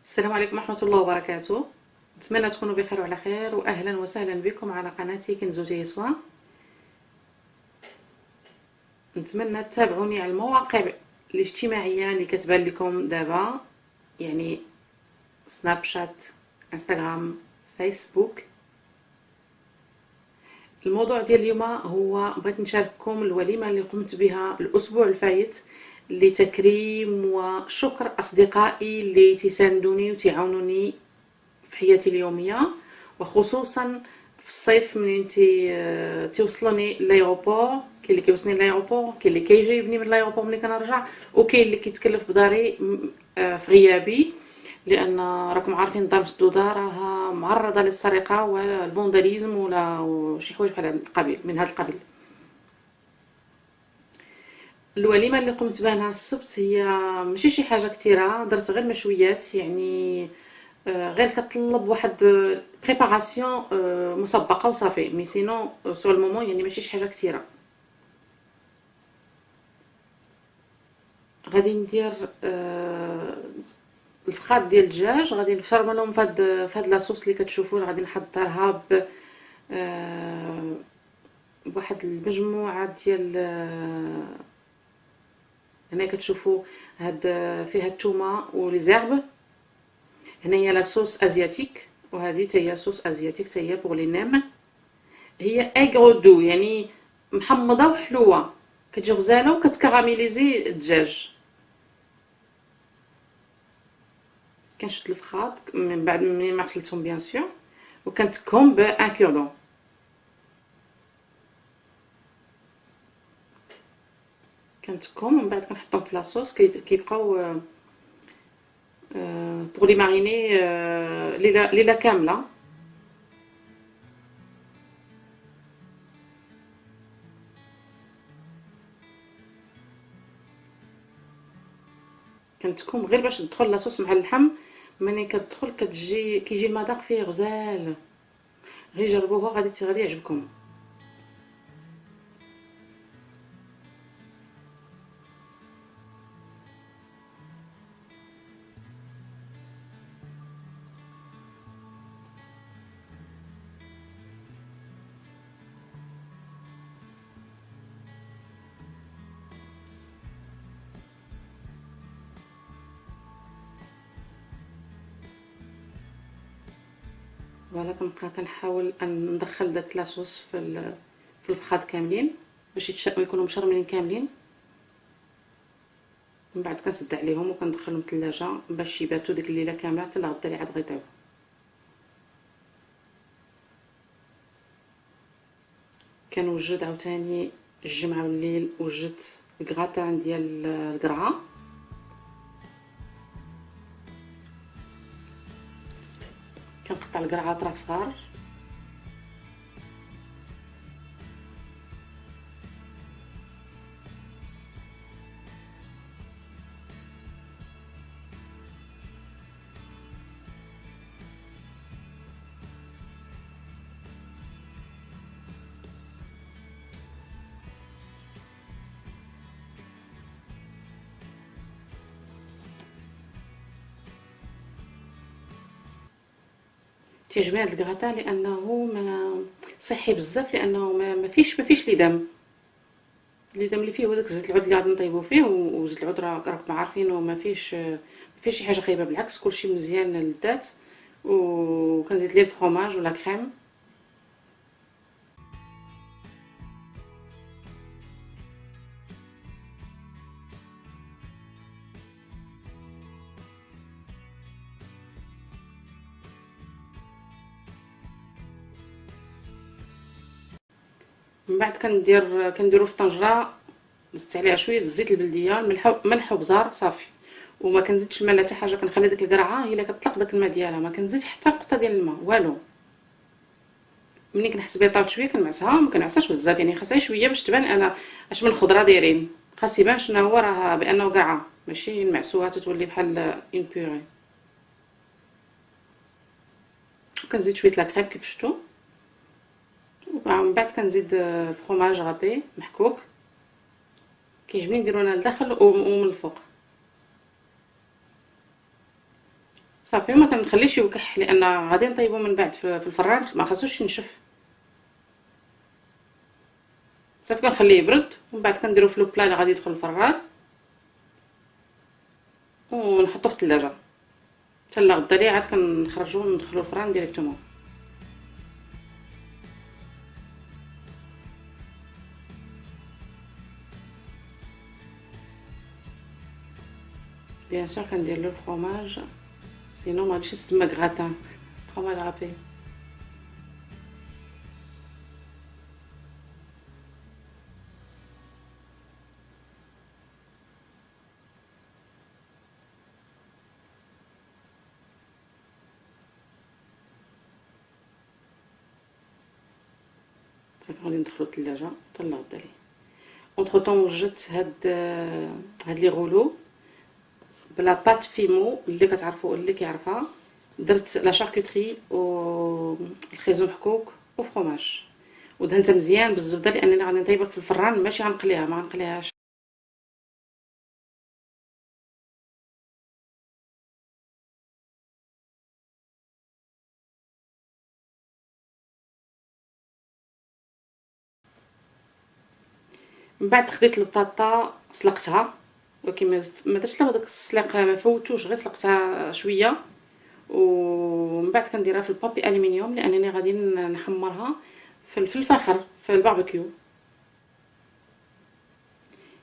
السلام عليكم ورحمة الله وبركاته. نتمنى تكونوا بخير وعلى خير، واهلا وسهلا بكم على قناتي كنزوتي يسوى. نتمنى تتابعوني على المواقع الاجتماعية اللي كتبان لكم دابا، يعني سناب شات، انستغرام، فيسبوك. الموضوع ديال اليوم هو بغيت نشارككم الوليمة اللي قمت بها الاسبوع الفايت لتكريم وشكر اصدقائي اللي تيساندوني وتعاونوني في حياتي اليوميه، وخصوصا في الصيف منين توصلوني لايروبور. كاين اللي كيوصلني لايروبور، كاين اللي كيجيبني من لايروبور ملي كنرجع، وكاين اللي كيتكلف بداري في غيابي، لان راكم عارفين دار مسدوده راها معرضه للسرقه والفونداليزم ولا شي حوايج بحال هذا القبيل من هذا القبيل. الوليمه اللي قمت بها نهار السبت هي ماشي شي حاجه كثيره، درت غير مشويات، يعني غير كتطلب واحد بريباراسيون مسبقه وصافي، مي سينو سو المومون يعني ماشي شي حاجه كثيره. غادي ندير الفخاد ديال الدجاج، غادي نفرملهم فهاد لاصوص اللي كتشوفوا، غادي نحضرها بواحد المجموعه ديال هنا كتشوفوا هاد فيها الثومه ولي زيرب. هنايا لا صوص ازياتيك، وهذه حتى هي صوص ازياتيك حتى هي بوغ لي نيم. هي ايغرو دو، يعني محمضه وحلوه، كتجي غزاله وكتكراميليزي الدجاج. كنشد الفخاد من بعد ما غسلتهم بيان سور، وكنتكهم بان كوردون. كنتكهم ومن بعد كنحطهم في لاصوص، كيبقاو بوغ لي ماريني ليله كامله. كنتكم غير باش تدخل لاصوص مع اللحم، ملي كتدخل كيجي المذاق فيه غزال. غير جربوها غادي يعجبكم. فوالا كنبقى كنحاول ان ندخل داك لاصوص في الفخاد كاملين باش يكونوا مشرملين كاملين. من بعد كنسد عليهم وكندخلهم الثلاجه باش يباتوا ديك الليله كامله حتى لغدا اللي عاد غيطيبوا. كنوجد عاوتاني الجمعه والليل وجدت الكغاتان ديال القرعه. كنقطع القرعه اطراف صغار، تيعجبني هذا الكغاتان لانه ما صحي بزاف، لانه ما فيش لدم. اللدم اللي فيه هو داك زيت العود اللي غادي نطيبو فيه، وزيت العود راكم عارفينه ما فيش شي حاجه خايبه، بالعكس كلشي مزيان للذات. وكنزيد ليه الفرomاج ولا كريم. من بعد كنديرو في طنجره، زدت عليها شويه الزيت البلديه، ملح وبزار صافي، وما كنزيدش الماء حتى حاجه. كنخلي ديك القرعه هي اللي كتطلق داك الماء ديالها، ما كنزيد حتى نقطه ديال الماء والو. ملي كنحس بها طابت شويه كنعسها، ما كنعساش بزاف، يعني خاصها شويه باش تبان انا اش من خضره دايرين. خاص يبان شنو هو راه بانه قرعه، ماشي المعسوها تتولي بحال اون بيوري. وكنزيد شويه لاكريم كيف شفتوا، ومن بعد كنزيد الفرomاج غابي محكوك. كيعجبني نديرو انا لداخل ومن الفوق. صافي ما كنخليش يوكح لان غادي نطيبو من بعد في الفران، ما خاصوش ينشف. صافي كنخليه يبرد ومن بعد كنديرو في لو بلا اللي غادي يدخل الفران ونحطو في الثلاجه حتى لغدا ليه عاد كنخرجوه وندخلو الفران ديريكتومون. بيان سور كندير له الفرomage سينو ما غاديش يتسمى غراتان، فرomage رابي. صافي غادي ندخلو الثلاجه حتى لغدا ليه. اونتر طون وجدت هاد لي غولو بلا بات فيمو اللي كتعرفوا اللي كيعرفها. درت لا شاركوتري و الخيزو محكوك وفرomage ودهنتها مزيان بالزبده لانني غادي نطيبها في الفران ماشي غنقليها، ما غنقليهاش. من بعد خديت البطاطا سلقتها، ولكن ما درتش لها داك السليق، ما فوتوش، غير سلقتها شويه ومن بعد كنديرها في البابي الومنيوم لانني غادي نحمرها في الفخر في الباربيكيو.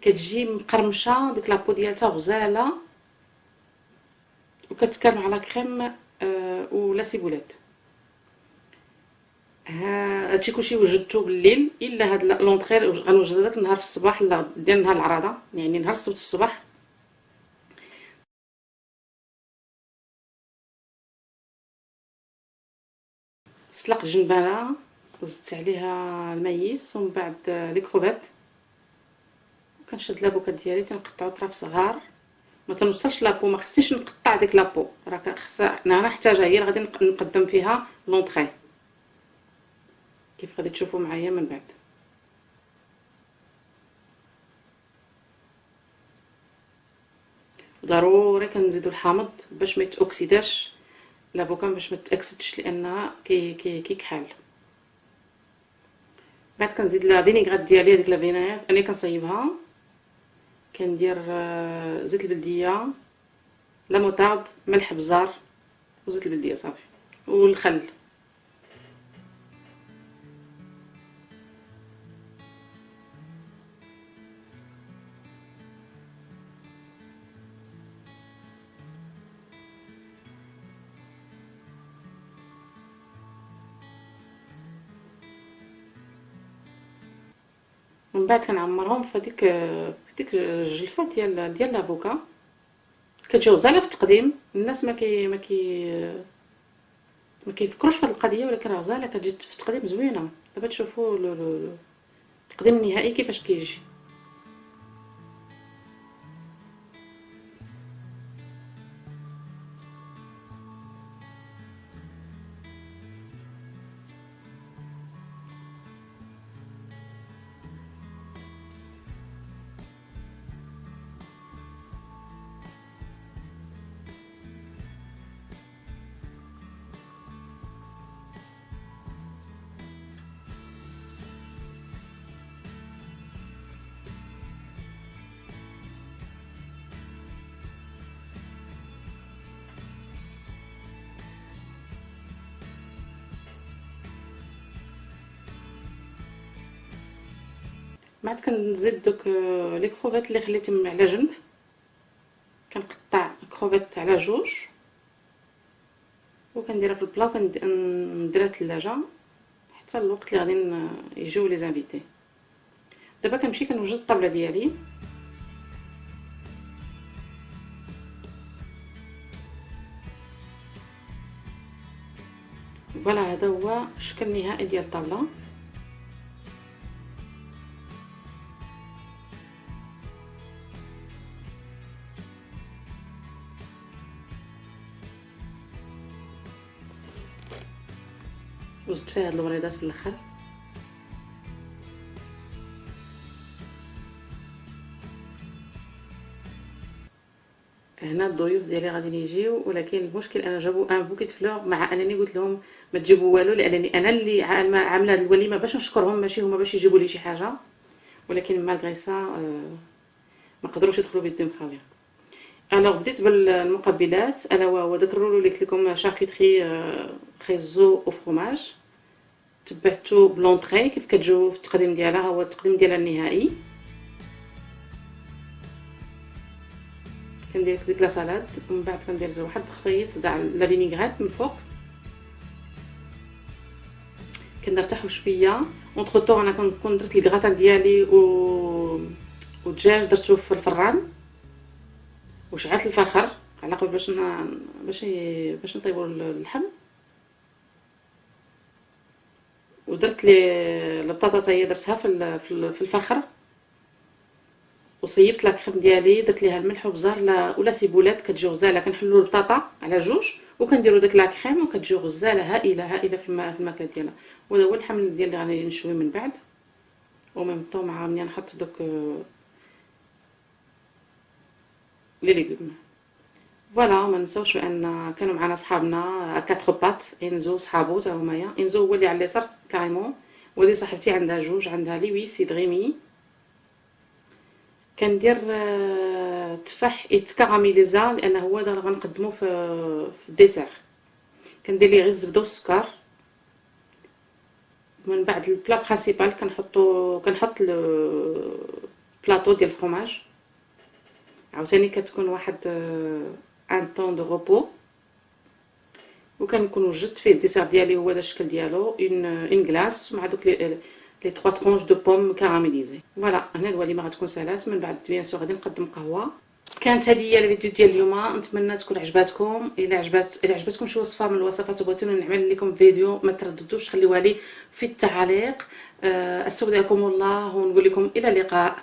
كتجي مقرمشه ديك لابو ديالتها غزاله وكتكال على كريم ولا سيبولات. هادشي كلشي وجدته بالليل الا هاد لونطخير غنوجد داك النهار في الصباح ديال نهار العراضه، يعني نهار السبت في الصباح. سلقت جنبانه وزدت عليها المايس ومن بعد لي كروفيت، وكنشد لابوكا ديالي تنقطعو طراف صغار، ما تنوصلش لابو، ما خصنيش نقطع ديك لابو، راه خصها انا نحتاجها هي اللي غادي نقدم فيها لونطخي كيف غادي تشوفوا معايا من بعد. ضروري كنزيدو الحامض باش ما يتوكسيداش لافوكا، باش ما تاكسدش لانها كيكحال. بعد كنزيد لا فينيغرات ديالي، هذيك لا فينيغرات انا كنصايبها، كندير زيت البلديه، لا موطارد، ملح بزار وزيت البلديه صافي والخل. ومن بعد كنعمرهم في ديك الجلفه ديال لافوكا. كتجي غزاله في التقديم، الناس ما كيفكروش في هذه القضيه، ولكن راه غزاله كتجي في التقديم زوينه. دابا تشوفوا التقديم النهائي كيفاش كيجي. بعد كنزيد دوك لي كروفيت اللي خليتهم على جنب، كنقطع كروفيت على جوج وكنديرها في البلا وكنديرها الثلاجه حتى الوقت اللي غادي يجيو لي زانفيتي. دابا كنمشي كنوجد الطابله ديالي. فوالا هذا هو الشكل النهائي ديال الطابله. وزدت فيها هاد الوريضات في الاخر. هنا الضيوف ديالي غادي يجيو، ولكن المشكل انا جابوا ان بوكيت فلور، مع انني قلت لهم ما تجيبوا والو، لانني انا اللي عامله هذه الوليمه باش نشكرهم، ماشي هما باش يجيبوا لي شي حاجه. ولكن مالغري سا ما قدروش يدخلوا بيدهم خاويه. الوغ بديت بالمقبلات، الا وهو داك الرولو اللي قلت لكم شاركوتري خيزو او فرomage. تبعتو بلونطري كيف كتجيو في التقديم ديالها، هو التقديم ديالها النهائي. كندير ديك لا سالاد، ومن بعد كندير واحد الخيط تاع لا فينيغريت من فوق. كنرتاحو شويه اونطخ طو. انا كنكون درت الكغاتان ديالي والدجاج درتو في الفران، وشعلت الفخر على قبل باش نطيبو اللحم. ودرت لي البطاطا هي درتها في الفخر، وصيبت لا كريم ديالي، درت ليها الملح وبزار ولا سيبولات كتجي غزاله. كنحلو البطاطا على جوج وكنديروا داك لا كريم، وكتجي غزاله هائله في الماكله ديالها. وهذا هو الحمل ديالي غادي نشوي من بعد، وميم طون مع مني نحط دوك لي ليغوم. فوالا ما نساوش بان كانوا معنا صحابنا كاتر بات، انزو صحابو تا همايا. انزو هو اللي على اليسار كاريمون، ودي صاحبتي عندها جوج، عندها لويس يدغيمي. كندير تفاح يتكراميليزا لان هو هذا اللي غنقدمو في الديسير. كندير ليه غير الزبده والسكر. من بعد البلا برينسيبال كنحط البلاطو ديال الفرomage. عاوتاني كتكون واحد ان طون دو روبو، وكنكون وجدت فيه الديسير ديالي. هو هذا الشكل ديالو، اون كلاص مع دوك لي 3 طرونش دو بوم كاراميليزي. فوالا هنا الوليمه غتكون سالات. من بعد بيان سور غادي نقدم قهوه. كانت هذه هي الفيديو ديال اليوم، نتمنى تكون عجباتكم. الا عجبتكم شي وصفه من الوصفات وبغيتوني نعمل لكم فيديو، ما ترددوش خليوها لي في التعاليق. استودعكم الله ونقول لكم الى اللقاء.